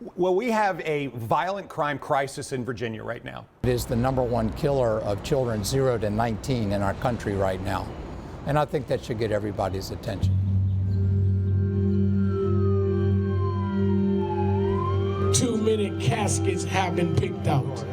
Well, we have a violent crime crisis in Virginia right now. It is the #1 killer of children 0 to 19 in our country right now. And I think that should get everybody's attention. 2 million caskets have been picked out.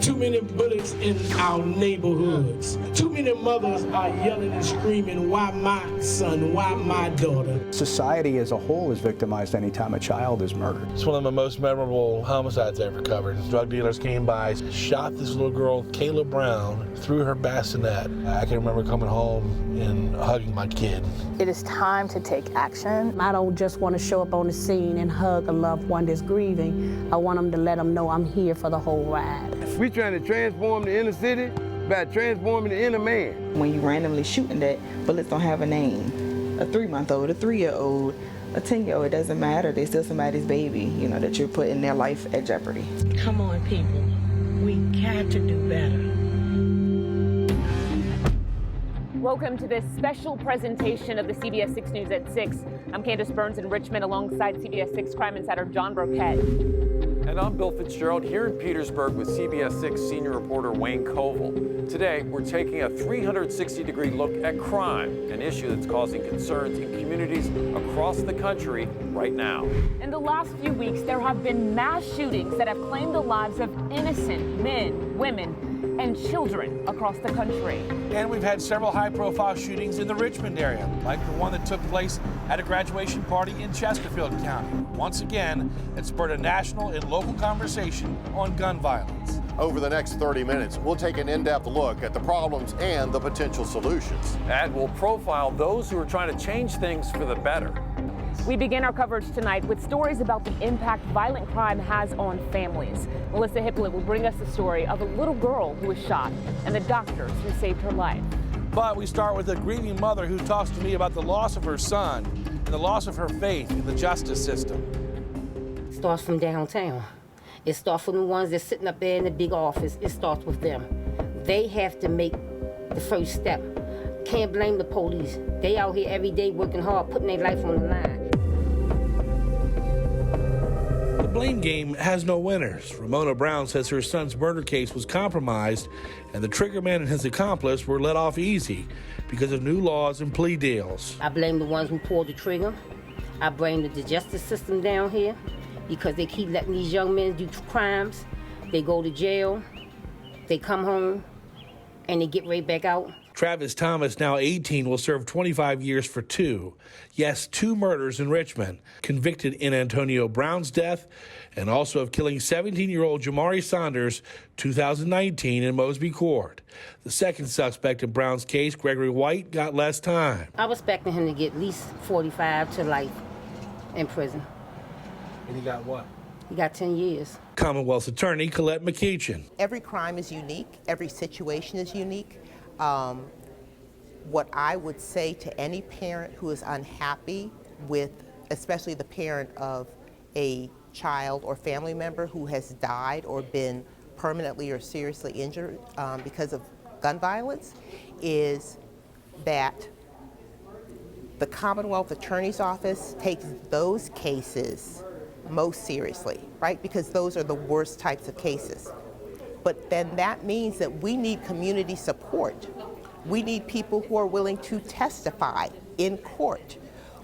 2 million bullets in our neighborhoods. 2 million mothers are yelling and screaming, why my son, why my daughter? Society as a whole is victimized anytime a child is murdered. It's one of the most memorable homicides I ever covered. Drug dealers came by, shot this little girl, Kayla Brown, through her bassinet. I can remember coming home and hugging my kid. It is time to take action. I don't just want to show up on the scene and hug a loved one that's grieving. I want them to let them know I'm here for the whole ride. We're trying to transform the inner city by transforming the inner man. When you randomly shooting that, bullets don't have a name. A 3-month-old, a 3-year-old, a 10-year-old, it doesn't matter. They're still somebody's baby, you know, that you're putting their life at jeopardy. Come on, people. We got to do better. Welcome to this special presentation of the CBS 6 News at 6. I'm Candace Burns in Richmond alongside CBS 6 crime insider John Burkett. And I'm Bill Fitzgerald here in Petersburg with CBS 6 senior reporter Wayne Koval. Today, we're taking a 360-degree look at crime, an issue that's causing concerns in communities across the country right now. In the last few weeks, there have been mass shootings that have claimed the lives of innocent men, women, and children across the country. And we've had several high-profile shootings in the Richmond area, like the one that took place at a graduation party in Chesterfield County. Once again, it spurred a national and local conversation on gun violence. Over the next 30 minutes, we'll take an in-depth look at the problems and the potential solutions. And we'll profile those who are trying to change things for the better. We begin our coverage tonight with stories about the impact violent crime has on families. Melissa Hippolyte will bring us the story of a little girl who was shot and the doctors who saved her life. But we start with a grieving mother who talks to me about the loss of her son and the loss of her faith in the justice system. It starts from downtown. It starts from the ones that's sitting up there in the big office. It starts with them. They have to make the first step. Can't blame the police. They out here every day working hard, putting their life on the line. The blame game has no winners. Ramona Brown says her son's murder case was compromised and the trigger man and his accomplice were let off easy because of new laws and plea deals. I blame the ones who pulled the trigger. I blame the justice system down here because they keep letting these young men do crimes. They go to jail, they come home, and they get right back out. Travis Thomas, now 18, will serve 25 years for 2 murders in Richmond, convicted in Antonio Brown's death and also of killing 17-year-old Jamari Saunders, 2019, in Mosby Court. The second suspect in Brown's case, Gregory White, got less time. I was expecting him to get at least 45 to life in prison. And he got what? He got 10 years. Commonwealth's attorney, Colette McEachin. Every crime is unique. Every situation is unique. What I would say to any parent who is unhappy with, especially the parent of a child or family member who has died or been permanently or seriously injured because of gun violence, is that the Commonwealth Attorney's Office takes those cases most seriously, right? Because those are the worst types of cases. But then that means that we need community support. We need people who are willing to testify in court.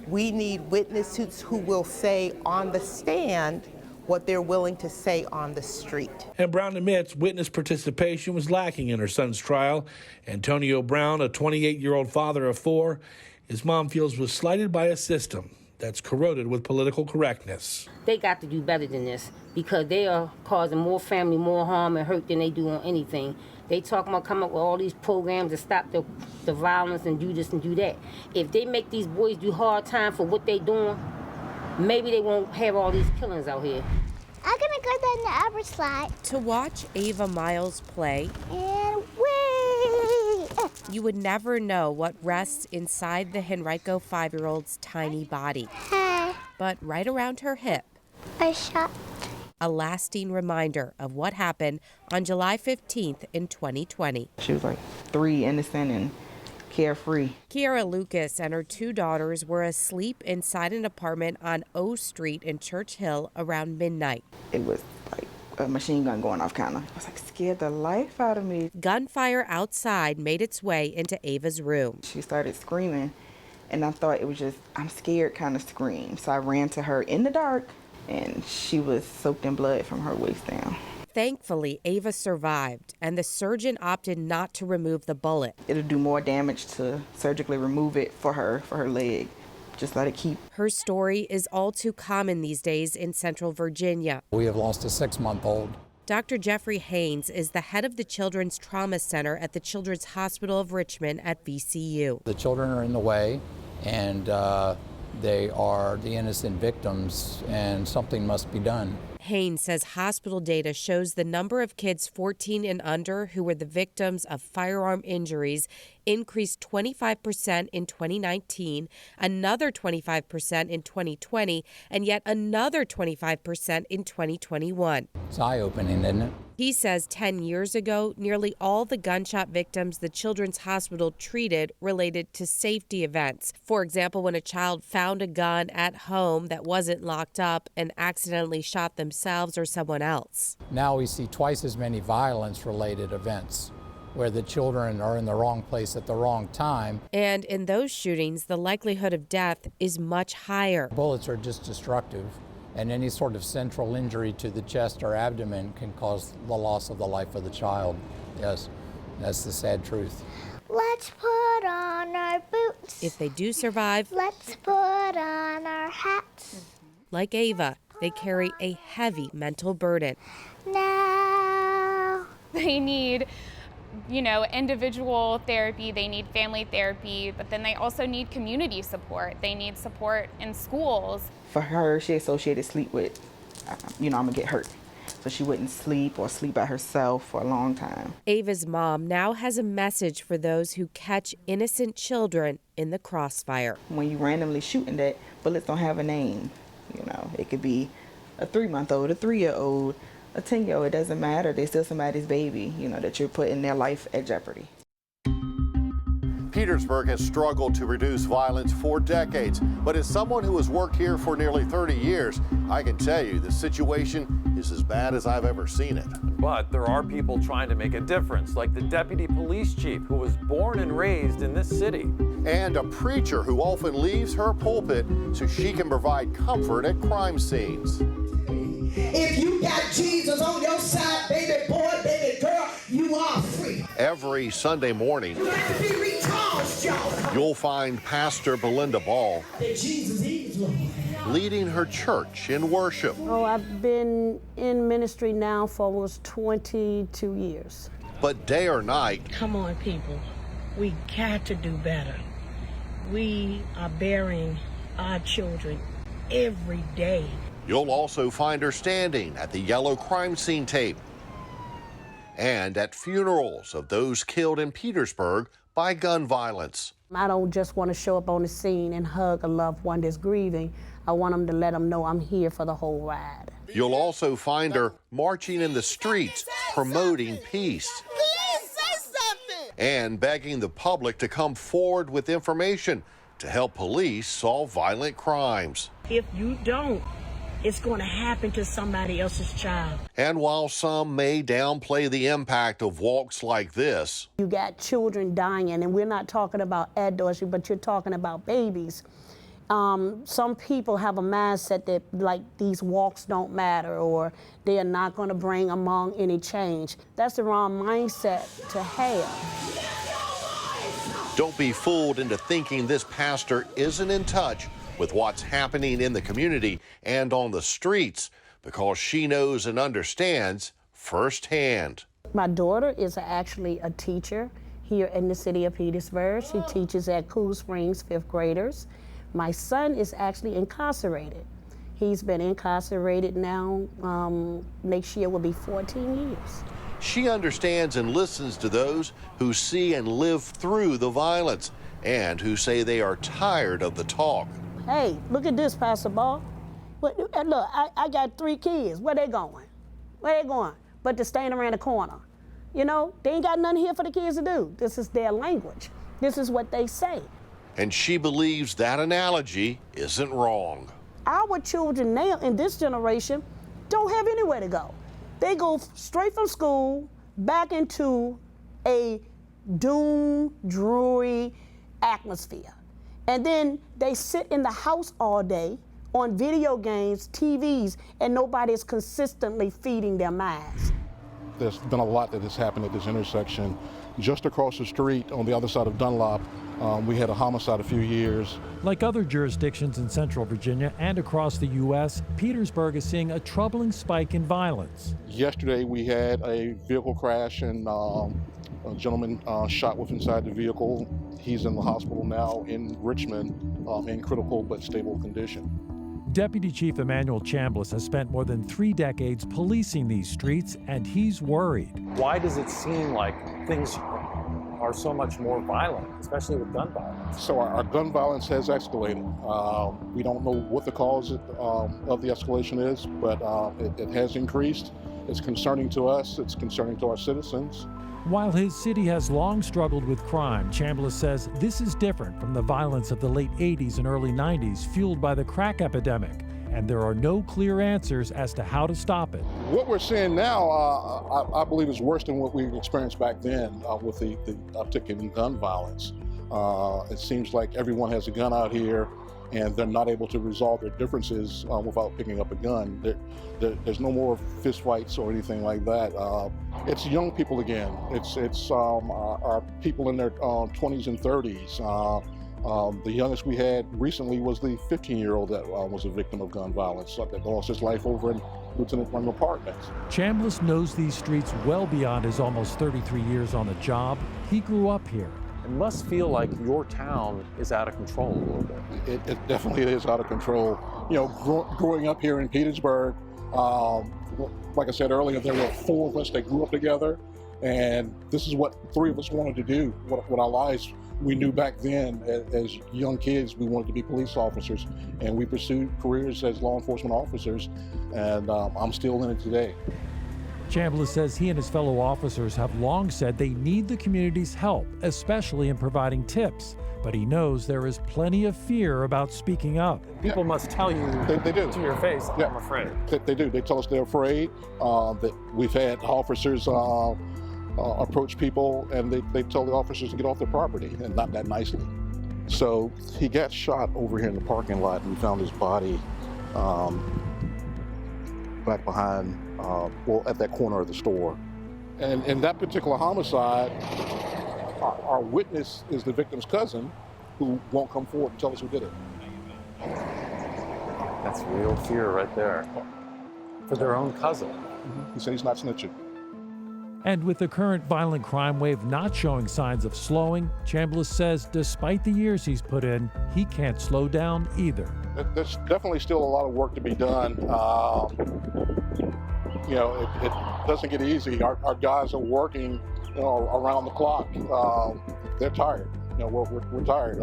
We need witnesses who will say on the stand what they're willing to say on the street. And Brown admits witness participation was lacking in her son's trial. Antonio Brown, a 28-year-old father of 4, his mom feels was slighted by a system that's corroded with political correctness. They got to do better than this because they are causing more family, more harm and hurt than they do on anything. They talk about coming up with all these programs to stop the violence and do this and do that. If they make these boys do hard time for what they doing, maybe they won't have all these killings out here. I'm gonna go down the Albert slide. To watch Ava Miles play, and whee! You would never know what rests inside the Henrico 5-year-old's tiny body. Hey. But right around her hip, a shot. A lasting reminder of what happened on July 15th in 2020. She was like 3, innocent, and carefree. Kiara Lucas and her 2 daughters were asleep inside an apartment on O Street in Church Hill around midnight. It was like a machine gun going off, kind of. I was like, scared the life out of me. Gunfire outside made its way into Ava's room. She started screaming, and I thought it was just, I'm scared kind of scream. So I ran to her in the dark, and she was soaked in blood from her waist down. Thankfully, Ava survived, and the surgeon opted not to remove the bullet. It'll do more damage to surgically remove it for her leg. Just let it keep. Her story is all too common these days in Central Virginia. We have lost a 6-month-old. Dr. Jeffrey Haynes is the head of the Children's Trauma Center at the Children's Hospital of Richmond at VCU. The children are in the way, and they are the innocent victims, and something must be done. Haynes says hospital data shows the number of kids 14 and under who were the victims of firearm injuries increased 25% in 2019, another 25% in 2020, and yet another 25% in 2021. It's eye-opening, isn't it? He says 10 years ago, nearly all the gunshot victims the Children's Hospital treated related to safety events. For example, when a child found a gun at home that wasn't locked up and accidentally shot themselves or someone else. Now we see twice as many violence-related events where the children are in the wrong place at the wrong time. And in those shootings, the likelihood of death is much higher. Bullets are just destructive, and any sort of central injury to the chest or abdomen can cause the loss of the life of the child. Yes, that's the sad truth. Let's put on our boots. If they do survive, Let's put on our hats. like Ava, they carry a heavy mental burden. Now. They need, individual therapy, they need family therapy, but then they also need community support. They need support in schools. For her, she associated sleep with, I'm gonna get hurt. So she wouldn't sleep or sleep by herself for a long time. Ava's mom now has a message for those who catch innocent children in the crossfire. When you randomly shooting that, bullets don't have a name. It could be a 3-month-old, a 3-year-old, a 10-year-old, it doesn't matter. They're still somebody's baby, that you're putting their life at jeopardy. Petersburg has struggled to reduce violence for decades, but as someone who has worked here for nearly 30 years, I can tell you the situation is as bad as I've ever seen it. But there are people trying to make a difference, like the deputy police chief who was born and raised in this city. And a preacher who often leaves her pulpit so she can provide comfort at crime scenes. If you got Jesus on your side, baby boy, baby girl, you are free. Every Sunday morning, You got to be recharged, y'all. you'll find Pastor Belinda Ball That Jesus is Lord. leading her church in worship. Oh, I've been in ministry now for almost 22 years. But day or night, Come on, people. We got to do better. We are burying our children every day. you'll also find her standing at the yellow crime scene tape and at funerals of those killed in Petersburg by gun violence. I don't just want to show up on the scene and hug a loved one that's grieving. I want them to let them know I'm here for the whole ride. You'll also find her marching in the streets, promoting peace. Please say something. And begging the public to come forward with information to help police solve violent crimes. If you don't, it's going to happen to somebody else's child. And while some may downplay the impact of walks like this, You got children dying, and we're not talking about adults, but you're talking about babies. Some people have a mindset that like these walks don't matter or they are not going to bring among any change. That's the wrong mindset to have. don't be fooled into thinking this pastor isn't in touch with what's happening in the community and on the streets, because she knows and understands firsthand. My daughter is actually a teacher here in the city of Petersburg. She teaches at Cool Springs, 5th graders. My son is actually incarcerated. He's been incarcerated now, next year will be 14 years. She understands and listens to those who see and live through the violence and who say they are tired of the talk. Hey, look at this, Pastor Ball. Look, I got 3 kids. Where they going? Where they going? But to stand around the corner. They ain't got nothing here for the kids to do. This is their language. This is what they say. And she believes that analogy isn't wrong. Our children now in this generation don't have anywhere to go. They go straight from school back into a doom, dreary atmosphere. And then they sit in the house all day on video games, TVs, and nobody is consistently feeding their minds. There's been a lot that has happened at this intersection. Just across the street on the other side of Dunlop, we had a homicide a few years. Like other jurisdictions in Central Virginia and across the U.S., Petersburg is seeing a troubling spike in violence. Yesterday we had a vehicle crash and a gentleman shot with inside the vehicle. He's in the hospital now in Richmond in critical but stable condition. Deputy Chief Emmanuel Chambliss has spent more than 3 decades policing these streets, and he's worried. Why does it seem like things are so much more violent, especially with gun violence? So our gun violence has escalated. We don't know what the cause of the escalation is, but it has increased. It's concerning to us. It's concerning to our citizens. While his city has long struggled with crime, Chambliss says this is different from the violence of the late 80s and early 90s fueled by the crack epidemic, and there are no clear answers as to how to stop it. What we're seeing now, I believe, is worse than what we experienced back then with the uptick in gun violence. It seems like everyone has a gun out here, and they're not able to resolve their differences without picking up a gun. There's no more fistfights or anything like that. It's young people again. It's our people in their 20s and 30s. The youngest we had recently was the 15-year-old that was a victim of gun violence that lost his life over in Lieutenant Rundle Apartments. Chambliss knows these streets well beyond his almost 33 years on the job. He grew up here. It must feel like your town is out of control a little bit. It definitely is out of control. You know, growing up here in Petersburg, like I said earlier, there were 4 of us that grew up together, and this is what 3 of us wanted to do with our lives. We knew back then, as young kids, we wanted to be police officers, and we pursued careers as law enforcement officers, and I'm still in it today. Chambliss says he and his fellow officers have long said they need the community's help, especially in providing tips. But he knows there is plenty of fear about speaking up. People must tell you they do. To your face, Yeah. I'm afraid. They do. They tell us they're afraid, that we've had officers approach people, and they tell the officers to get off their property, and not that nicely. So he got shot over here in the parking lot, and we found his body back behind, at that corner of the store. And in that particular homicide, our witness is the victim's cousin, who won't come forward and tell us who did it. That's real fear right there. For their own cousin. He said he's not snitching. And with the current violent crime wave not showing signs of slowing, Chambliss says despite the years he's put in, he can't slow down either. There's definitely still a lot of work to be done. You know, it doesn't get easy. Our guys are working, you know, around the clock. They're tired. You know, we're tired.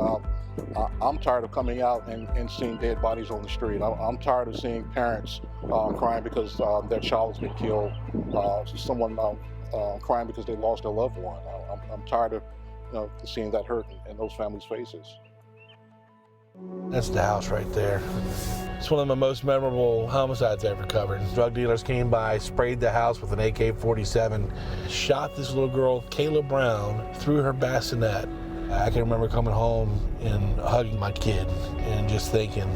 I'm tired of coming out and seeing dead bodies on the street. I'm tired of seeing parents crying because their child has been killed. Someone crying because they lost their loved one. I'm tired of seeing that hurt in those families' faces. That's the house right there. It's one of the most memorable homicides I ever covered. Drug dealers came by, sprayed the house with an AK-47, shot this little girl, Kayla Brown, through her bassinet. I can remember coming home and hugging my kid and just thinking,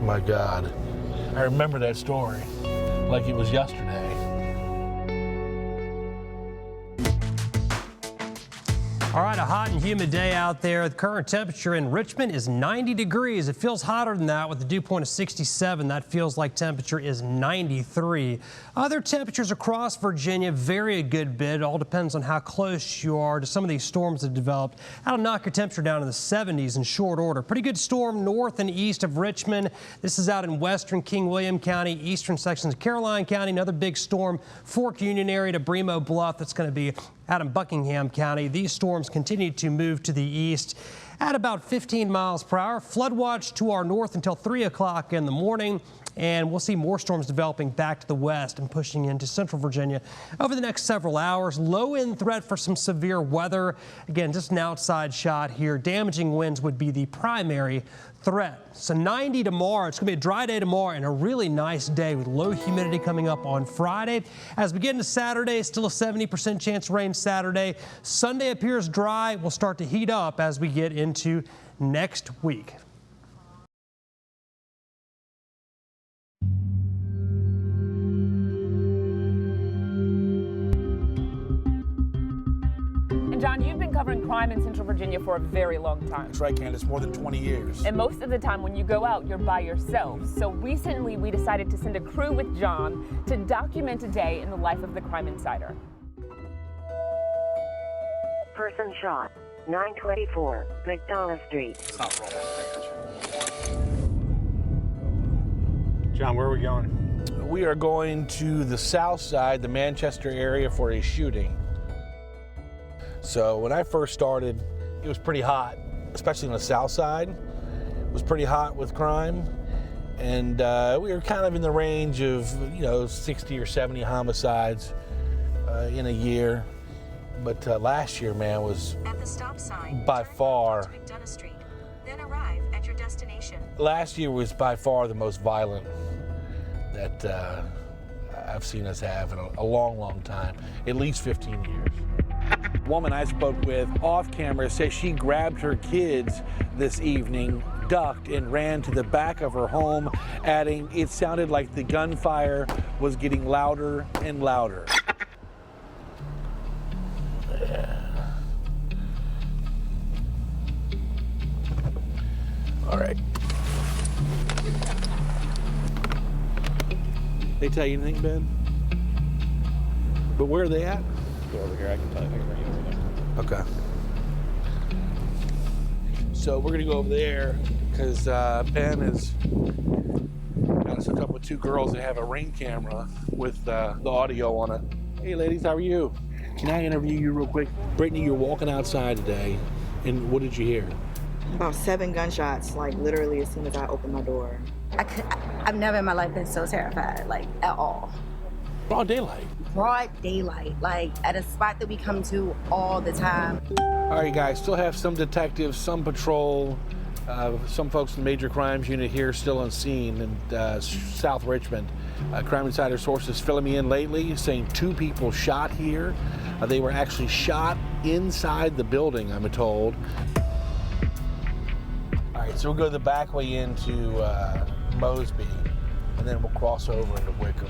my God. I remember that story like it was yesterday. All right, a hot and humid day out there. The current temperature in Richmond is 90 degrees. It feels hotter than that with the dew point of 67. That feels like temperature is 93. Other temperatures across Virginia vary a good bit. It all depends on how close you are to some of these storms that developed. That'll knock your temperature down in the 70s in short order. Pretty good storm north and east of Richmond. This is out in western King William County, eastern sections of Caroline County. Another big storm, Fork Union area to Bremo Bluff. That's going to be out in Buckingham County. These storms continue to move to the east. at about 15 miles per hour. Flood watch to our north until 3 o'clock in the morning. And we'll see more storms developing back to the west and pushing into central Virginia over the next several hours. Low end threat for some severe weather. Again, just an outside shot here. Damaging winds would be the primary threat. So 90 tomorrow. It's going to be a dry day tomorrow and a really nice day with low humidity coming up on Friday. As we get into Saturday, still a 70% chance of rain Saturday. Sunday appears dry. We'll start to heat up as we get into next week. John, you've been covering crime in Central Virginia for a very long time. That's right, Candace, more than 20 years. And most of the time when you go out, you're by yourself. So recently we decided to send a crew with John to document a day in the life of the Crime Insider. Person shot, 924 McDonough Street. John, where are we going? We are going to the south side, the Manchester area, for a shooting. So when I first started, it was pretty hot, especially on the south side. It was pretty hot with crime. And we were kind of in the range of, 60 or 70 homicides in a year. But last year, man, was at the stop sign, by far. McDonough Street, then arrive at your destination. Last year was by far the most violent that I've seen us have in a long, long time, at least 15 years. A woman I spoke with off camera says she grabbed her kids this evening, ducked, and ran to the back of her home, adding it sounded like the gunfire was getting louder and louder. All right. They tell you anything, Ben? But where are they at? Go over here, I can tell you. Okay. So we're gonna go over there because Ben has got us hooked up with two girls that have a Ring camera with the audio on it. Hey ladies, how are you? Can I interview you real quick? Brittany, you're walking outside today, and what did you hear? About 7 gunshots, like literally as soon as I opened my door. I've never in my life been so terrified, like at all. Broad daylight. Broad daylight, like at a spot that we come to all the time. All right, guys, still have some detectives, some patrol, some folks in the Major Crimes Unit here still on scene in South Richmond. Crime Insider sources filling me in lately saying 2 people shot here. They were actually shot inside the building, I'm told. All right, so we'll go the back way into Mosby, and then we'll cross over into Wickham.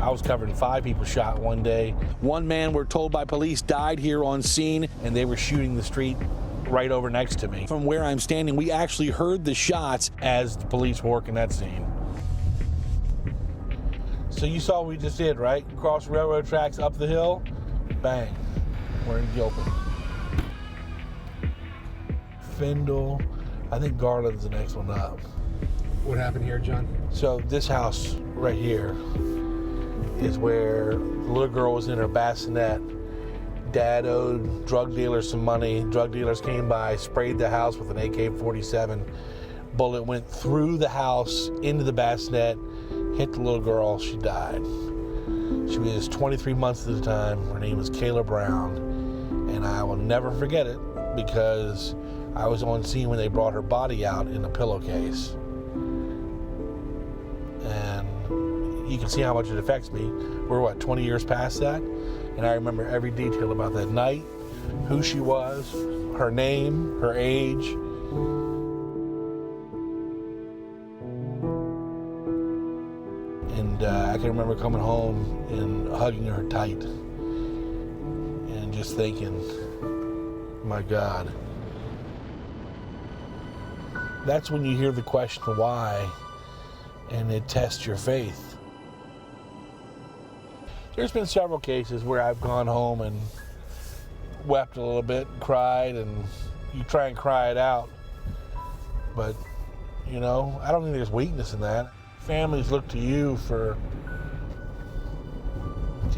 I was covering 5 people shot one day. 1 man, we're told by police, died here on scene, and they were shooting the street right over next to me. From where I'm standing, we actually heard the shots as the police were working that scene. So you saw what we just did, right? Cross railroad tracks, up the hill, bang, we're in Gilpin. Findle, I think Garland's the next one up. What happened here, John? So this house right here is where the little girl was in her bassinet. Dad owed drug dealers some money. Drug dealers came by, sprayed the house with an AK-47. Bullet went through the house into the bassinet, hit the little girl, she died. She was 23 months at the time. Her name was Kayla Brown. And I will never forget it because I was on scene when they brought her body out in a pillowcase. And you can see how much it affects me. We're 20 years past that? And I remember every detail about that night, who she was, her name, her age. And I can remember coming home and hugging her tight and just thinking, my God. That's when you hear the question why, and it tests your faith. There's been several cases where I've gone home and wept a little bit, cried, and you try and cry it out. But, I don't think there's weakness in that. Families look to you to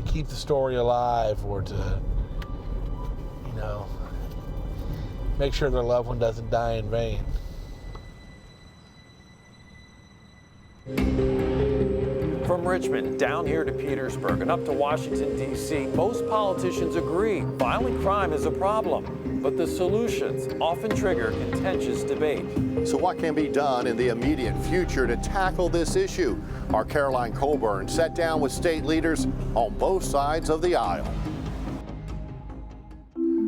keep the story alive or to, make sure their loved one doesn't die in vain. From Richmond down here to Petersburg and up to Washington, D.C., most politicians agree violent crime is a problem, but the solutions often trigger contentious debate. So what can be done in the immediate future to tackle this issue? Our Caroline Colburn sat down with state leaders on both sides of the aisle.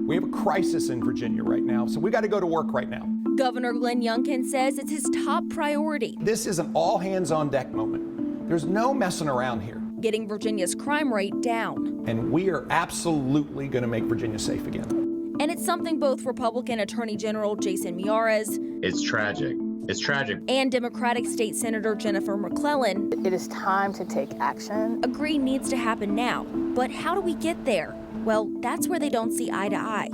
We have a crisis in Virginia right now, so we got to go to work right now. Governor Glenn Youngkin says it's his top priority. This is an all hands on deck moment. There's no messing around here. Getting Virginia's crime rate down. And we are absolutely going to make Virginia safe again. And it's something both Republican Attorney General Jason Miyares. It's tragic. It's tragic. And Democratic State Senator Jennifer McClellan. It is time to take action. Agree needs to happen now. But how do we get there? Well, that's where they don't see eye to eye.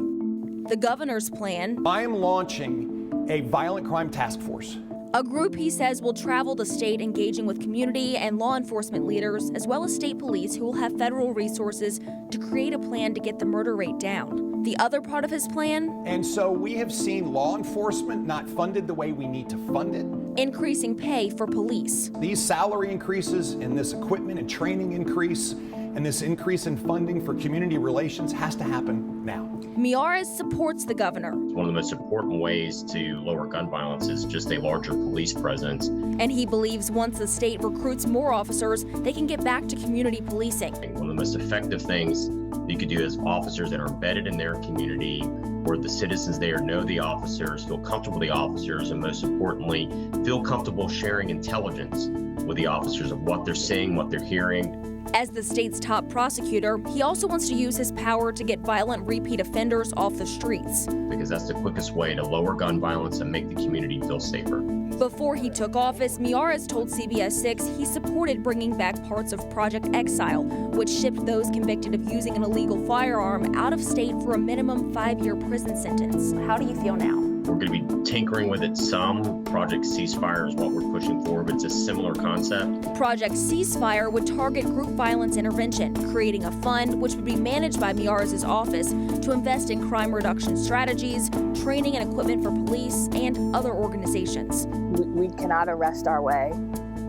The governor's plan. I am launching a violent crime task force. A group he says will travel the state engaging with community and law enforcement leaders, as well as state police who will have federal resources to create a plan to get the murder rate down. The other part of his plan? And so we have seen law enforcement not funded the way we need to fund it. Increasing pay for police. These salary increases and this equipment and training increase and this increase in funding for community relations has to happen now. Miyares supports the governor. One of the most important ways to lower gun violence is just a larger police presence. And he believes once the state recruits more officers, they can get back to community policing. One of the most effective things you could do is officers that are embedded in their community, where the citizens there know the officers, feel comfortable with the officers, and most importantly, feel comfortable sharing intelligence with the officers of what they're seeing, what they're hearing. As the state's top prosecutor, he also wants to use his power to get violent repeat offenders off the streets. Because that's the quickest way to lower gun violence and make the community feel safer. Before he took office, Miyares told CBS 6 he supported bringing back parts of Project Exile, which shipped those convicted of using an illegal firearm out of state for a minimum 5-year prison sentence. How do you feel now? We're going to be tinkering with it some. Project Ceasefire is what we're pushing for, but it's a similar concept. Project Ceasefire would target group violence intervention, creating a fund which would be managed by Miyares' office to invest in crime reduction strategies, training and equipment for police, and other organizations. We cannot arrest our way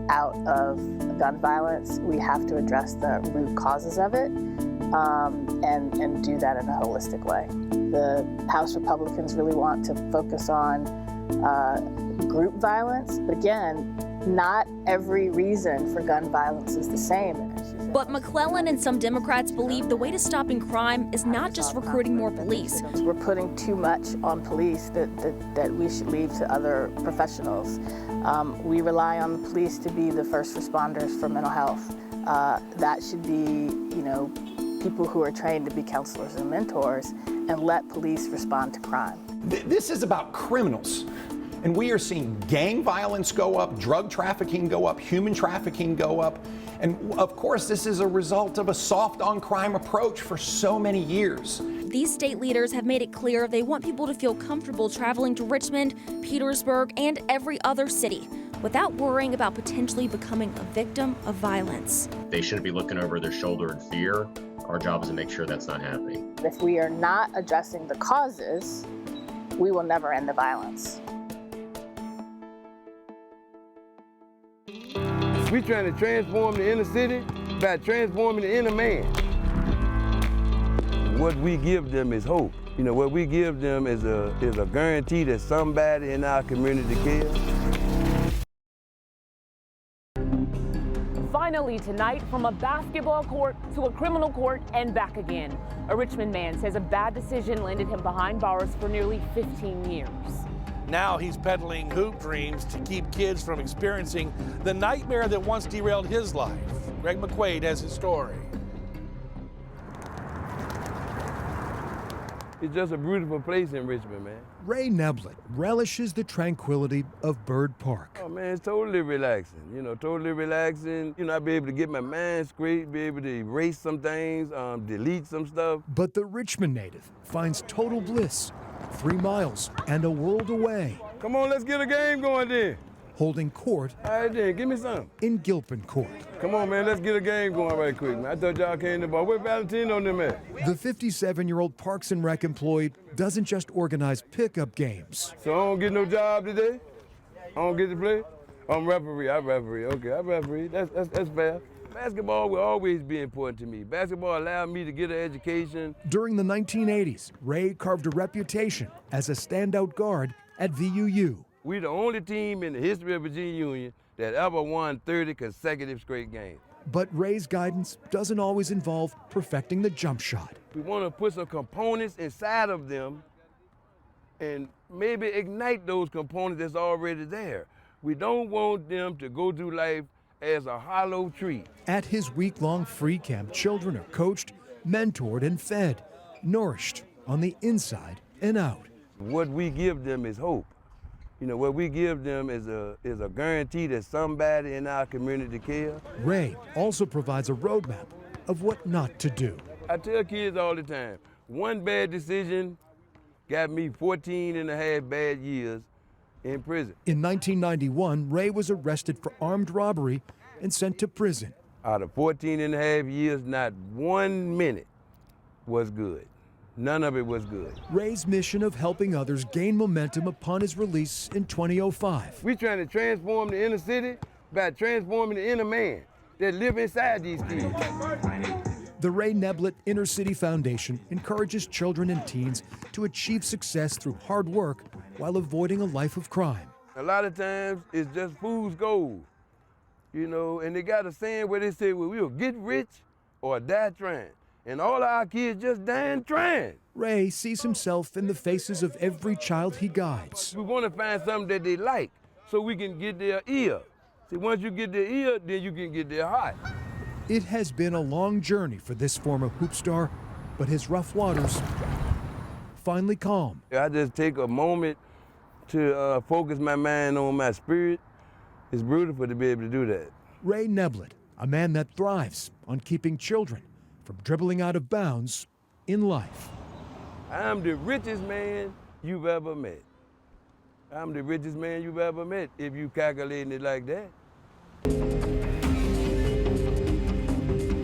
out of gun violence. We have to address the root causes of it and do that in a holistic way. The House Republicans really want to focus on group violence, but again, not every reason for gun violence is the same. But McClellan and some Democrats believe the way to stopping crime is not just recruiting more police. We're putting too much on police that we should leave to other professionals. We rely on the police to be the first responders for mental health. That should be, people who are trained to be counselors and mentors, and let police respond to crime. This is about criminals. And we are seeing gang violence go up, drug trafficking go up, human trafficking go up. And of course, this is a result of a soft on crime approach for so many years. These state leaders have made it clear they want people to feel comfortable traveling to Richmond, Petersburg, and every other city without worrying about potentially becoming a victim of violence. They shouldn't be looking over their shoulder in fear. Our job is to make sure that's not happening. If we are not addressing the causes, we will never end the violence. We're trying to transform the inner city by transforming the inner man. What we give them is hope. What we give them is a guarantee that somebody in our community cares. Finally tonight, from a basketball court to a criminal court and back again. A Richmond man says a bad decision landed him behind bars for nearly 15 years. Now he's peddling hoop dreams to keep kids from experiencing the nightmare that once derailed his life. Greg McQuaid has his story. It's just a beautiful place in Richmond, man. Ray Neblett relishes the tranquility of Bird Park. Oh, man, it's totally relaxing. Totally relaxing. I'll be able to get my mind straight, be able to erase some things, delete some stuff. But the Richmond native finds total bliss 3 miles and a world away. Come on, let's get a game going then. holding court All right, then, give me some. in Gilpin Court. Come on, man, let's get a game going right quick, man. I thought y'all came to the ball. Where Valentino and them at? The 57-year-old Parks and Rec employee doesn't just organize pickup games. So I don't get no job today? I don't get to play? I'm referee. I referee. Okay, I referee. That's fair. Basketball will always be important to me. Basketball allowed me to get an education. During the 1980s, Ray carved a reputation as a standout guard at VUU. We the only team in the history of Virginia Union that ever won 30 consecutive straight games. But Ray's guidance doesn't always involve perfecting the jump shot. We want to put some components inside of them and maybe ignite those components that's already there. We don't want them to go through life as a hollow tree. At his week-long free camp, children are coached, mentored, and fed, nourished on the inside and out. What we give them is hope. You know, what we give them is a guarantee that somebody in our community cares. Ray also provides a roadmap of what not to do. I tell kids all the time, one bad decision got me 14 and a half bad years in prison. In 1991, Ray was arrested for armed robbery and sent to prison. Out of 14 and a half years, not 1 minute was good. None of it was good. Ray's mission of helping others gained momentum upon his release in 2005. We're trying to transform the inner city by transforming the inner man that live inside these kids. The Ray Neblett Inner City Foundation encourages children and teens to achieve success through hard work while avoiding a life of crime. A lot of times it's just fool's gold, you know, and they got a saying where they say, well, we'll get rich or die trying. And all our kids just dying trying. Ray sees himself in the faces of every child he guides. We want to find something that they like so we can get their ear. See, once you get their ear, then you can get their heart. It has been a long journey for this former hoop star, but his rough waters finally calm. I just take a moment to focus my mind on my spirit. It's beautiful to be able to do that. Ray Neblett, a man that thrives on keeping children from dribbling out of bounds in life. I'm the richest man you've ever met. I'm the richest man you've ever met, if you calculating it like that.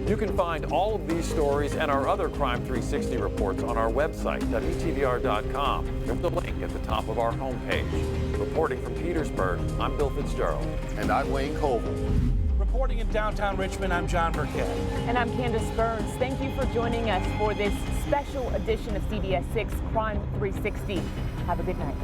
You can find all of these stories and our other Crime360 reports on our website, WTVR.com. There's the link at the top of our homepage. Reporting from Petersburg, I'm Bill Fitzgerald. And I'm Wayne Koval. Reporting in downtown Richmond, I'm John Burkett. And I'm Candace Burns. Thank you for joining us for this special edition of CBS 6 Crime 360. Have a good night.